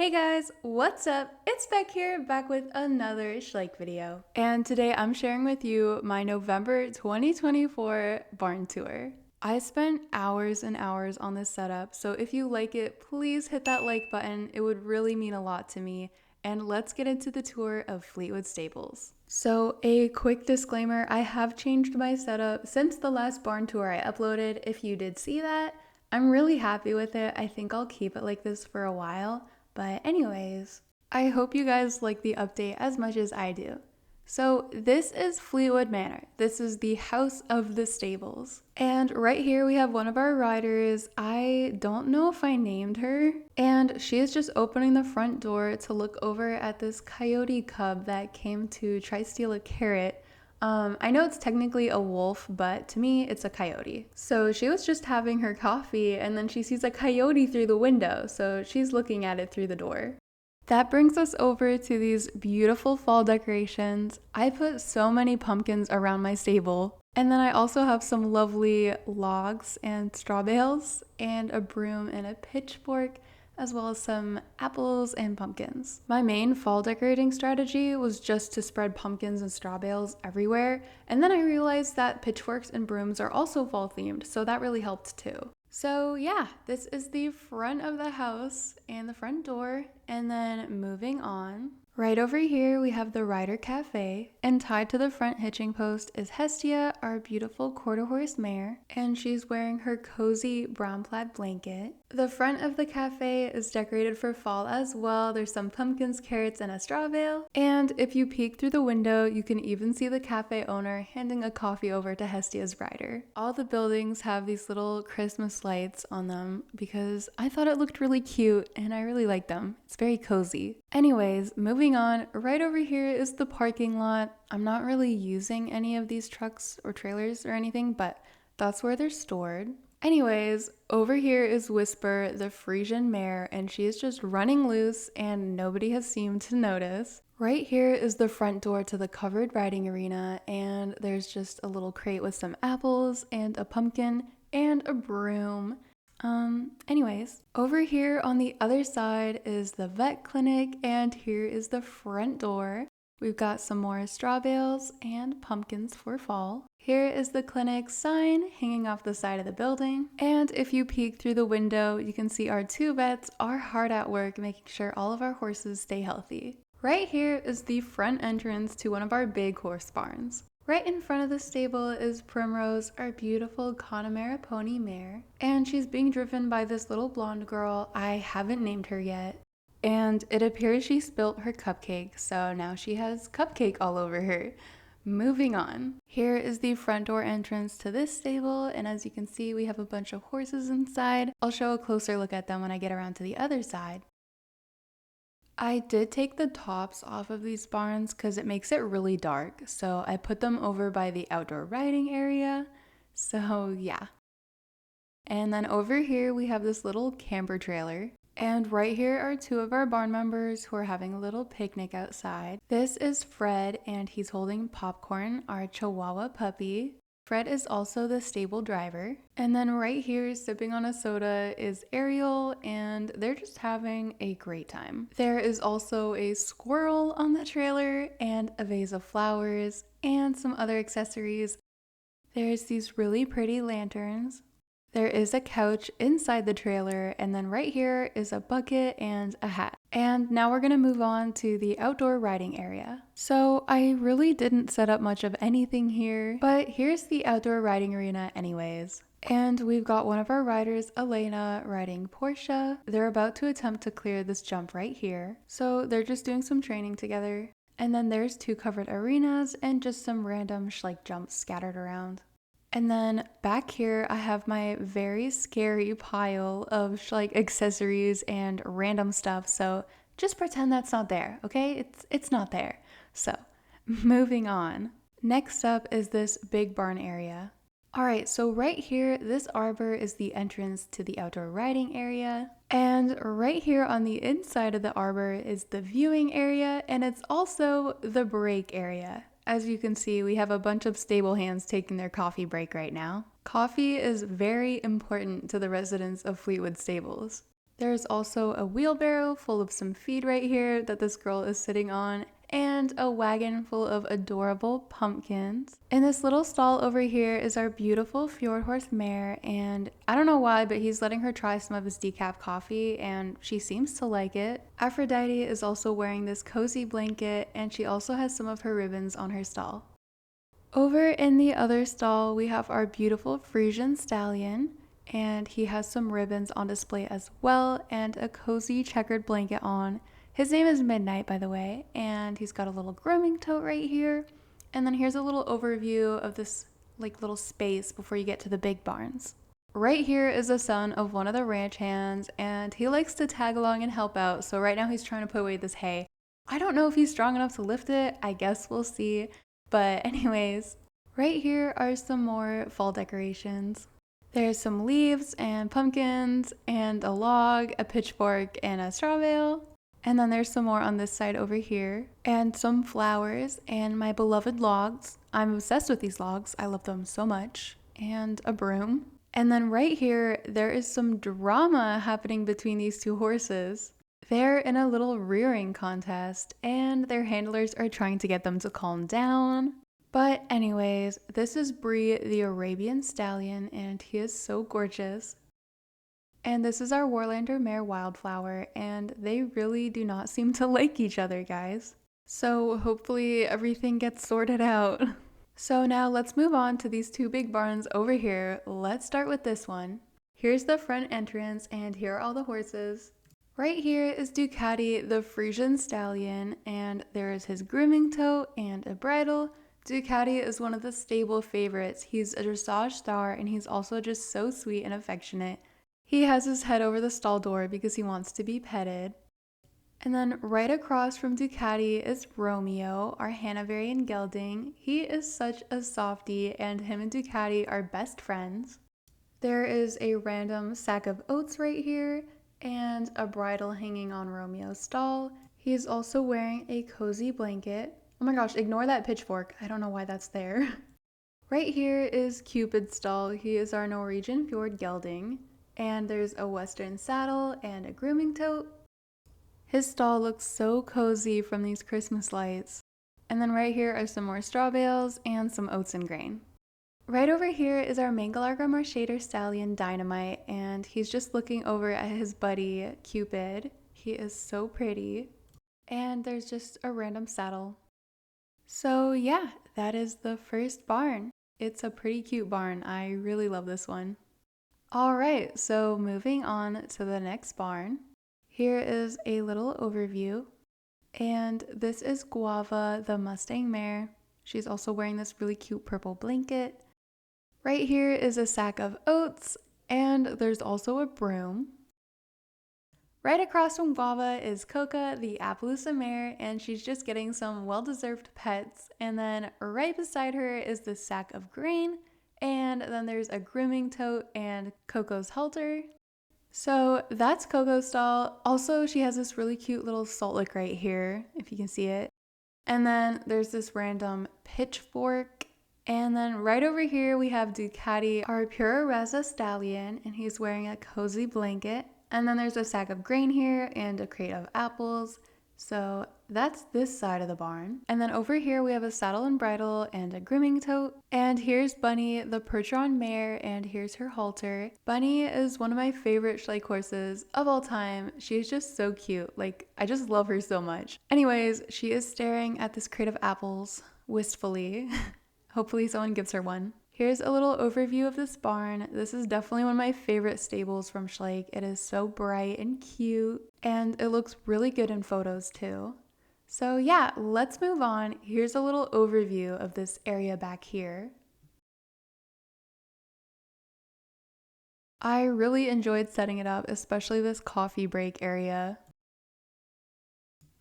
Hey guys, what's up? It's Beck here, back with another Schleich video. And today I'm sharing with you my November 2024 barn tour. I spent hours and hours on this setup, so if you like it, please hit that like button. It would really mean a lot to me. And let's get into the tour of Fleetwood Stables. So a quick disclaimer, I have changed my setup since the last barn tour I uploaded. If you did see that, I'm really happy with it. I think I'll keep it like this for a while. But anyways, I hope you guys like the update as much as I do. So this is Fleetwood Manor. This is the house of the stables. And right here we have one of our riders. I don't know if I named her. And she is just opening the front door to look over at this coyote cub that came to try steal a carrot. I know it's technically a wolf, but to me, it's a coyote. So she was just having her coffee and then she sees a coyote through the window. So she's looking at it through the door. That brings us over to these beautiful fall decorations. I put so many pumpkins around my stable. And then I also have some lovely logs and straw bales and a broom and a pitchfork, as well as some apples and pumpkins. My main fall decorating strategy was just to spread pumpkins and straw bales everywhere, and then I realized that pitchforks and brooms are also fall themed, so that really helped too. So yeah, this is the front of the house and the front door, and then moving on. Right over here, we have the Rider Cafe, and tied to the front hitching post is Hestia, our beautiful quarter horse mare, and she's wearing her cozy brown plaid blanket. The front of the cafe is decorated for fall as well. There's some pumpkins, carrots, and a straw bale. And if you peek through the window, you can even see the cafe owner handing a coffee over to Hestia's rider. All the buildings have these little Christmas lights on them because I thought it looked really cute and I really like them. It's very cozy. Anyways, moving on, right over here is the parking lot. I'm not really using any of these trucks or trailers or anything, but that's where they're stored. Anyways, over here is Whisper, the Frisian mare, and she is just running loose and nobody has seemed to notice. Right here is the front door to the covered riding arena, and there's just a little crate with some apples and a pumpkin and a broom. Anyways, over here on the other side is the vet clinic, and here is the front door. We've got some more straw bales and pumpkins for fall. Here is the clinic sign hanging off the side of the building. And if you peek through the window, you can see our two vets are hard at work making sure all of our horses stay healthy. Right here is the front entrance to one of our big horse barns. Right in front of the stable is Primrose, our beautiful Connemara pony mare, and she's being driven by this little blonde girl. I haven't named her yet. And it appears she spilt her cupcake, so now she has cupcake all over her. Moving on. Here is the front door entrance to this stable, and as you can see, we have a bunch of horses inside. I'll show a closer look at them when I get around to the other side. I did take the tops off of these barns because it makes it really dark, so I put them over by the outdoor riding area. So yeah. And then over here we have this little camper trailer. And right here are two of our barn members who are having a little picnic outside. This is Fred, and he's holding Popcorn, our Chihuahua puppy. Fred is also the stable driver. And then right here, sipping on a soda, is Ariel, and they're just having a great time. There is also a squirrel on the trailer, and a vase of flowers, and some other accessories. There's these really pretty lanterns. There is a couch inside the trailer, and then right here is a bucket and a hat. And now we're gonna move on to the outdoor riding area. So I really didn't set up much of anything here, but here's the outdoor riding arena anyways. And we've got one of our riders, Elena, riding Portia. They're about to attempt to clear this jump right here. So they're just doing some training together. And then there's two covered arenas and just some random Schleich jumps scattered around. And then back here, I have my very scary pile of Schleich accessories and random stuff. So just pretend that's not there, okay? It's not there. So moving on. Next up is this big barn area. All right, so right here, this arbor is the entrance to the outdoor riding area. And right here on the inside of the arbor is the viewing area, and it's also the break area. As you can see, we have a bunch of stable hands taking their coffee break right now. Coffee is very important to the residents of Fleetwood Stables. There's also a wheelbarrow full of some feed right here that this girl is sitting on, and a wagon full of adorable pumpkins. In this little stall over here is our beautiful fjord horse mare, and I don't know why, but he's letting her try some of his decaf coffee, and she seems to like it. Aphrodite is also wearing this cozy blanket, and she also has some of her ribbons on her stall. Over in the other stall, we have our beautiful Frisian stallion, and he has some ribbons on display as well and a cozy checkered blanket on. His name is Midnight, by the way, and he's got a little grooming tote right here. And then here's a little overview of this like little space before you get to the big barns. Right here is the son of one of the ranch hands, and he likes to tag along and help out. So right now he's trying to put away this hay. I don't know if he's strong enough to lift it. I guess we'll see. But anyways, right here are some more fall decorations. There's some leaves and pumpkins and a log, a pitchfork, and a straw bale. And then there's some more on this side over here, and some flowers and my beloved logs. I'm obsessed with these logs. I love them so much. And a broom. And then right here, there is some drama happening between these two horses. They're in a little rearing contest, and their handlers are trying to get them to calm down. But anyways, this is Bree, the Arabian stallion, and he is so gorgeous. And this is our Warlander mare Wildflower, and they really do not seem to like each other, guys. So hopefully everything gets sorted out. So now let's move on to these two big barns over here. Let's start with this one. Here's the front entrance, and here are all the horses. Right here is Ducati, the Frisian stallion, and there is his grooming tote and a bridle. Ducati is one of the stable favorites. He's a dressage star, and he's also just so sweet and affectionate. He has his head over the stall door because he wants to be petted. And then right across from Ducati is Romeo, our Hanoverian gelding. He is such a softie, and him and Ducati are best friends. There is a random sack of oats right here, and a bridle hanging on Romeo's stall. He is also wearing a cozy blanket. Oh my gosh, ignore that pitchfork. I don't know why that's there. Right here is Cupid's stall. He is our Norwegian fjord gelding. And there's a western saddle and a grooming tote. His stall looks so cozy from these Christmas lights. And then right here are some more straw bales and some oats and grain. Right over here is our Mangalarga Marshader stallion Dynamite, and he's just looking over at his buddy Cupid. He is so pretty. And there's just a random saddle. So yeah, that is the first barn. It's a pretty cute barn. I really love this one. Alright, so moving on to the next barn. Here is a little overview. And this is Guava, the Mustang mare. She's also wearing this really cute purple blanket. Right here is a sack of oats, and there's also a broom. Right across from Guava is Coca, the Appaloosa mare, and she's just getting some well-deserved pets. And then right beside her is the sack of grain, and then there's a grooming tote and Coco's halter. So that's Coco's stall. Also, she has this really cute little salt lick right here, if you can see it. And then there's this random pitchfork. And then right over here we have Ducati, our Pura Reza stallion, and he's wearing a cozy blanket. And then there's a sack of grain here and a crate of apples. So that's this side of the barn. And then over here we have a saddle and bridle and a grooming tote. And here's Bunny, the Percheron mare, and here's her halter. Bunny is one of my favorite Schleich horses of all time. She's just so cute. Like, I just love her so much. Anyways, she is staring at this crate of apples wistfully. Hopefully someone gives her one. Here's a little overview of this barn. This is definitely one of my favorite stables from Schleich. It is so bright and cute, and it looks really good in photos too. So yeah, let's move on. Here's a little overview of this area back here. I really enjoyed setting it up, especially this coffee break area.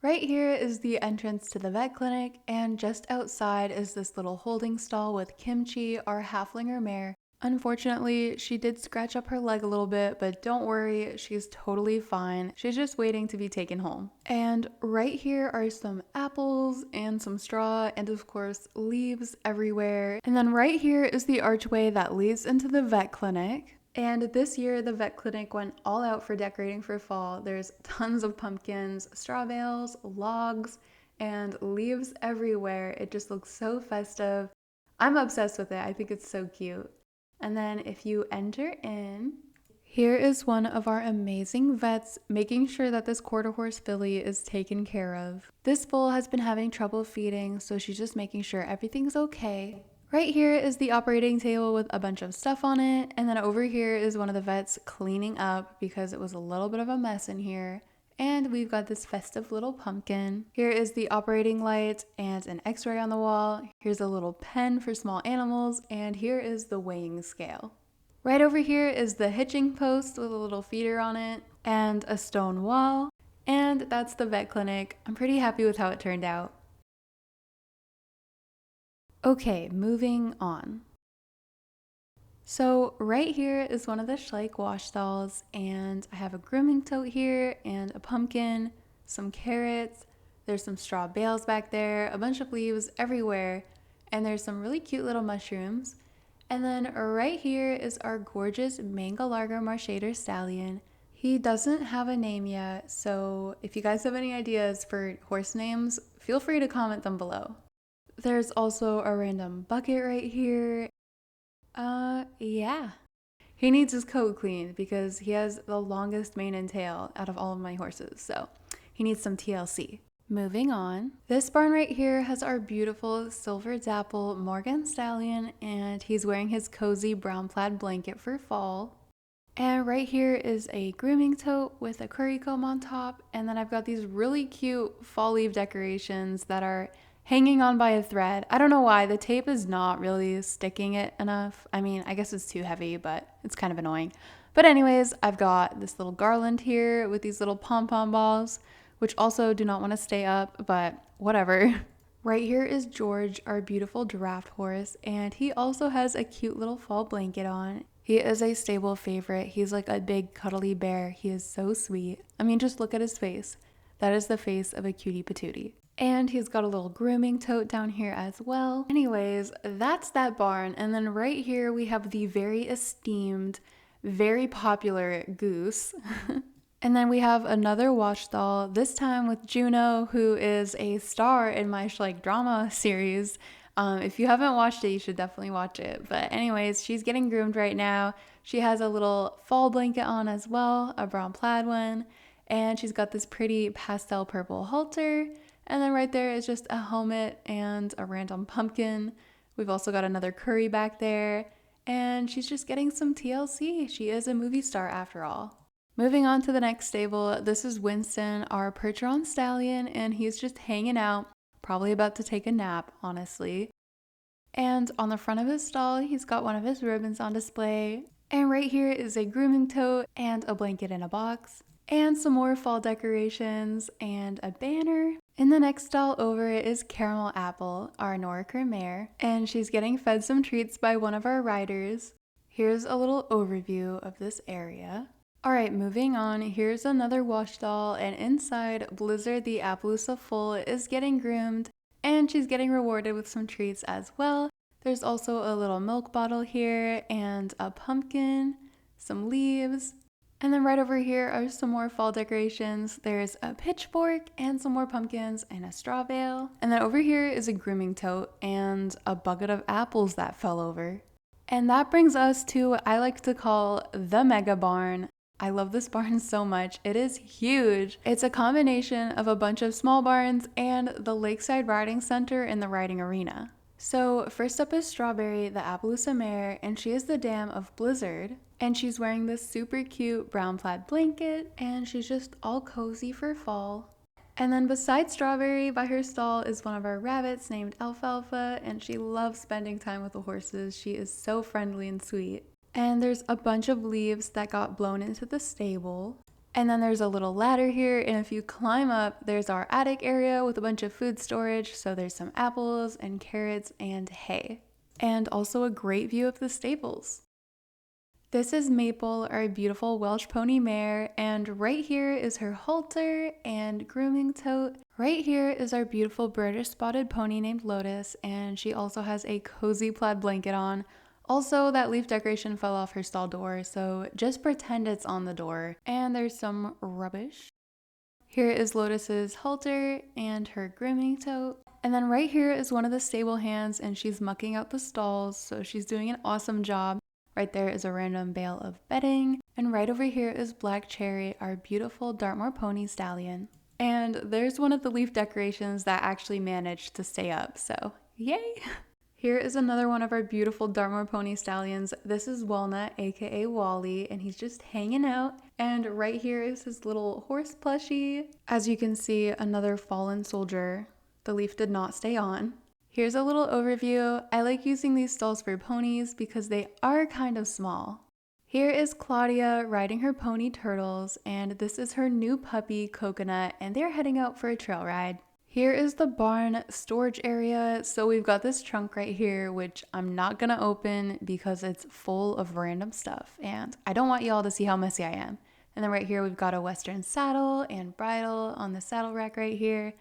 Right here is the entrance to the vet clinic, and just outside is this little holding stall with Kimchi, our halflinger mare. Unfortunately, she did scratch up her leg a little bit, but don't worry, she's totally fine. She's just waiting to be taken home. And right here are some apples and some straw, and of course leaves everywhere. And then right here is the archway that leads into the vet clinic. And this year, the vet clinic went all out for decorating for fall. There's tons of pumpkins, straw bales, logs, and leaves everywhere. It just looks so festive. I'm obsessed with it. I think it's so cute. And then if you enter in, here is one of our amazing vets making sure that this quarter horse filly is taken care of. This bull has been having trouble feeding, so she's just making sure everything's okay. Right here is the operating table with a bunch of stuff on it, and then over here is one of the vets cleaning up because it was a little bit of a mess in here. And we've got this festive little pumpkin. Here is the operating light and an x-ray on the wall. Here's a little pen for small animals, and here is the weighing scale. Right over here is the hitching post with a little feeder on it and a stone wall. And that's the vet clinic. I'm pretty happy with how it turned out. Okay, moving on. So right here is one of the Schleich wash stalls, and I have a grooming tote here and a pumpkin, some carrots, there's some straw bales back there, a bunch of leaves everywhere, and there's some really cute little mushrooms. And then right here is our gorgeous Manga Largo Marscheder stallion. He doesn't have a name yet, so if you guys have any ideas for horse names, feel free to comment them below. There's also a random bucket right here. Yeah. He needs his coat cleaned because he has the longest mane and tail out of all of my horses, so he needs some TLC. Moving on. This barn right here has our beautiful silver dapple Morgan stallion, and he's wearing his cozy brown plaid blanket for fall. And right here is a grooming tote with a curry comb on top, and then I've got these really cute fall leaf decorations that are hanging on by a thread. I don't know why, the tape is not really sticking it enough. I mean, I guess it's too heavy, but it's kind of annoying. But anyways, I've got this little garland here with these little pom-pom balls, which also do not want to stay up, but whatever. Right here is George, our beautiful draft horse, and he also has a cute little fall blanket on. He is a stable favorite. He's like a big cuddly bear. He is so sweet. I mean, just look at his face. That is the face of a cutie patootie. And he's got a little grooming tote down here as well. Anyways, that's that barn. And then right here we have the very esteemed, very popular goose. And then we have another wash stall, this time with Juno, who is a star in my Schleich drama series. If you haven't watched it, you should definitely watch it. But anyways, she's getting groomed right now. She has a little fall blanket on as well, a brown plaid one. And she's got this pretty pastel purple halter. And then right there is just a helmet and a random pumpkin. We've also got another curry back there. And she's just getting some TLC. She is a movie star after all. Moving on to the next stable, this is Winston, our Percheron stallion, and he's just hanging out, probably about to take a nap, honestly. And on the front of his stall, he's got one of his ribbons on display. And right here is a grooming tote and a blanket in a box. And some more fall decorations and a banner. In the next stall over is Caramel Apple, our Norriker mare, and she's getting fed some treats by one of our riders. Here's a little overview of this area. Alright, moving on, here's another wash stall, and inside, Blizzard the Appaloosa foal is getting groomed, and she's getting rewarded with some treats as well. There's also a little milk bottle here, and a pumpkin, some leaves, and then right over here are some more fall decorations. There's a pitchfork, and some more pumpkins, and a straw bale. And then over here is a grooming tote, and a bucket of apples that fell over. And that brings us to what I like to call the mega barn. I love this barn so much. It is huge. It's a combination of a bunch of small barns and the Lakeside Riding Center in the riding arena. So first up is Strawberry, the Appaloosa mare, and she is the dam of Blizzard. And she's wearing this super cute brown plaid blanket, and she's just all cozy for fall. And then beside Strawberry by her stall is one of our rabbits named Alfalfa, and she loves spending time with the horses. She is so friendly and sweet. And there's a bunch of leaves that got blown into the stable. And then there's a little ladder here, and if you climb up, there's our attic area with a bunch of food storage. So there's some apples and carrots and hay. And also a great view of the stables. This is Maple, our beautiful Welsh pony mare, and right here is her halter and grooming tote. Right here is our beautiful British spotted pony named Lotus, and she also has a cozy plaid blanket on Also, that leaf decoration fell off her stall door, so just pretend it's on the door. And there's some rubbish. Here is Lotus's halter and her grooming tote. And then right here is one of the stable hands, and she's mucking out the stalls, so she's doing an awesome job. Right there is a random bale of bedding. And right over here is Black Cherry, our beautiful Dartmoor pony stallion. And there's one of the leaf decorations that actually managed to stay up, so yay! Here is another one of our beautiful Dartmoor pony stallions. This is Walnut, aka Wally, and he's just hanging out. And right here is his little horse plushie. As you can see, another fallen soldier. The leaf did not stay on. Here's a little overview. I like using these stalls for ponies because they are kind of small. Here is Claudia riding her pony Turtles, and this is her new puppy Coconut, and they're heading out for a trail ride. Here is the barn storage area. So we've got this trunk right here, which I'm not gonna open because it's full of random stuff and I don't want y'all to see how messy I am. And then right here, we've got a Western saddle and bridle on the saddle rack right here.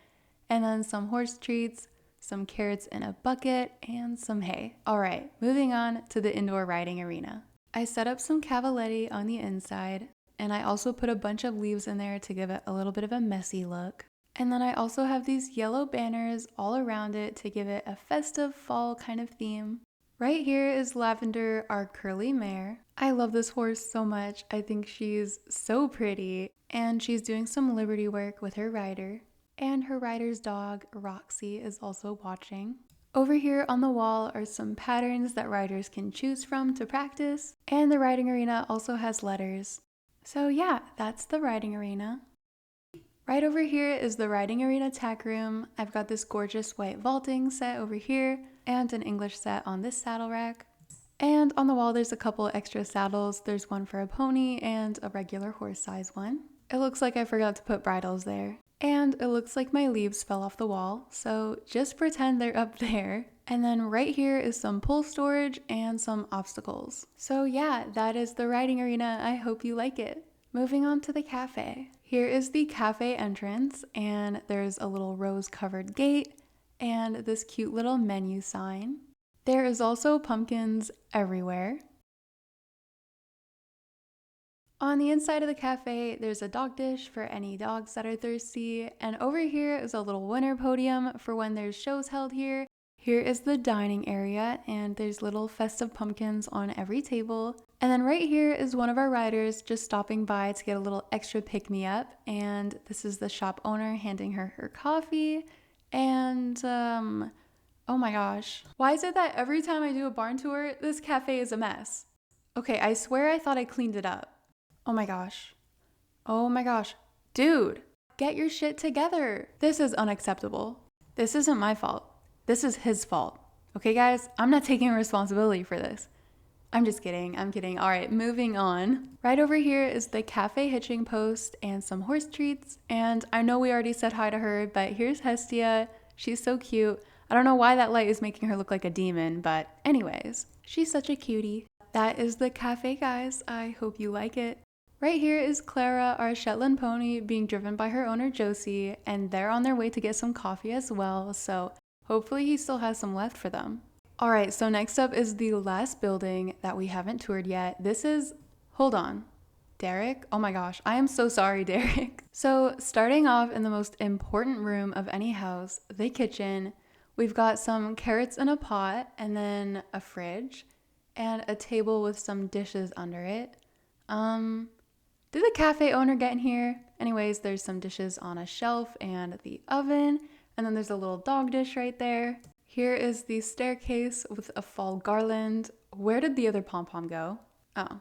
And then some horse treats, some carrots in a bucket, and some hay. All right, moving on to the indoor riding arena. I set up some cavaletti on the inside, and I also put a bunch of leaves in there to give it a little bit of a messy look. And then I also have these yellow banners all around it to give it a festive fall kind of theme. Right here is Lavender, our curly mare. I love this horse so much. I think she's so pretty, and she's doing some liberty work with her rider. And her rider's dog, Roxy, is also watching. Over here on the wall are some patterns that riders can choose from to practice. And the riding arena also has letters. So yeah, that's the riding arena. Right over here is the riding arena tack room. I've got this gorgeous white vaulting set over here and an English set on this saddle rack. And on the wall there's a couple extra saddles. There's one for a pony and a regular horse size one. It looks like I forgot to put bridles there. And it looks like my leaves fell off the wall, so just pretend they're up there. And then right here is some pull storage and some obstacles. So yeah, that is the riding arena. I hope you like it. Moving on to the cafe. Here is the cafe entrance, and there's a little rose-covered gate and this cute little menu sign. There is also pumpkins everywhere. On the inside of the cafe, there's a dog dish for any dogs that are thirsty, and over here is a little winter podium for when there's shows held here. Here is the dining area, and there's little festive pumpkins on every table. And then right here is one of our riders just stopping by to get a little extra pick-me-up, and this is the shop owner handing her her coffee. And oh my gosh, why is it that every time I do a barn tour, this cafe is a mess? Okay, I swear I thought I cleaned it up. Oh my gosh. Oh my gosh. Dude, get your shit together. This is unacceptable. This isn't my fault. This is his fault. Okay, guys? I'm not taking responsibility for this. I'm just kidding. I'm kidding. All right, moving on. Right over here is the cafe hitching post and some horse treats. And I know we already said hi to her, but here's Hestia. She's so cute. I don't know why that light is making her look like a demon, but anyways, she's such a cutie. That is the cafe, guys. I hope you like it. Right here is Clara, our Shetland pony, being driven by her owner Josie, and they're on their way to get some coffee as well, so hopefully he still has some left for them. Alright, so next up is the last building that we haven't toured yet. This is, hold on, Derek? Oh my gosh, I am so sorry, Derek. So starting off in the most important room of any house, the kitchen, we've got some carrots in a pot, and then a fridge, and a table with some dishes under it. Did the cafe owner get in here? Anyways, there's some dishes on a shelf and the oven, and then there's a little dog dish right there. Here is the staircase with a fall garland. Where did the other pom-pom go? Oh,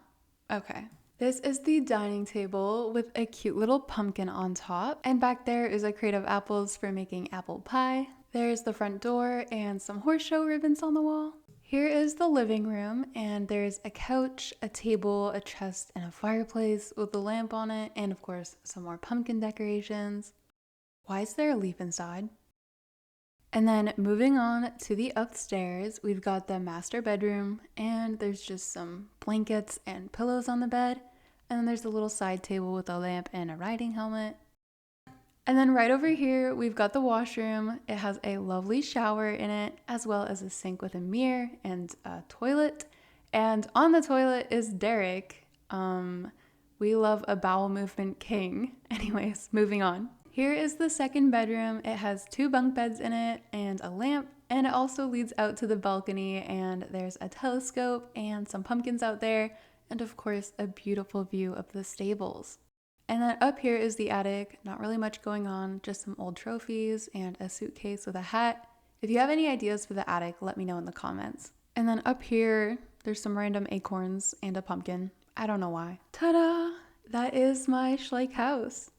okay. This is the dining table with a cute little pumpkin on top, and back there is a crate of apples for making apple pie. There's the front door and some horse show ribbons on the wall. Here is the living room, and there's a couch, a table, a chest, and a fireplace with a lamp on it, and of course, some more pumpkin decorations. Why is there a leaf inside? And then moving on to the upstairs, we've got the master bedroom, and there's just some blankets and pillows on the bed, and then there's a little side table with a lamp and a riding helmet. And then right over here, we've got the washroom. It has a lovely shower in it, as well as a sink with a mirror and a toilet. And on the toilet is Derek. We love a bowel movement king. Anyways, moving on. Here is the second bedroom. It has 2 bunk beds in it and a lamp, and it also leads out to the balcony, and there's a telescope and some pumpkins out there, and of course a beautiful view of the stables. And then up here is the attic. Not really much going on, just some old trophies and a suitcase with a hat. If you have any ideas for the attic, let me know in the comments. And then up here, there's some random acorns and a pumpkin. I don't know why. Ta-da! That is my Schleich house.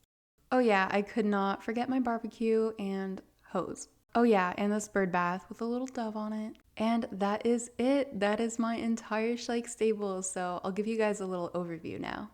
Oh yeah, I could not forget my barbecue and hose. Oh yeah, and this bird bath with a little dove on it. And that is it. That is my entire Schleich stable. So I'll give you guys a little overview now.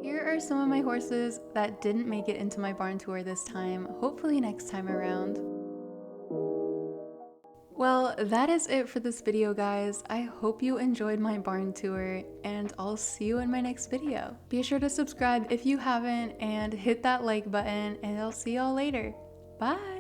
Here are some of my horses that didn't make it into my barn tour this time. Hopefully next time around. Well, that is it for this video, guys. I hope you enjoyed my barn tour, and I'll see you in my next video. Be sure to subscribe if you haven't, and hit that like button, and I'll see y'all later. Bye!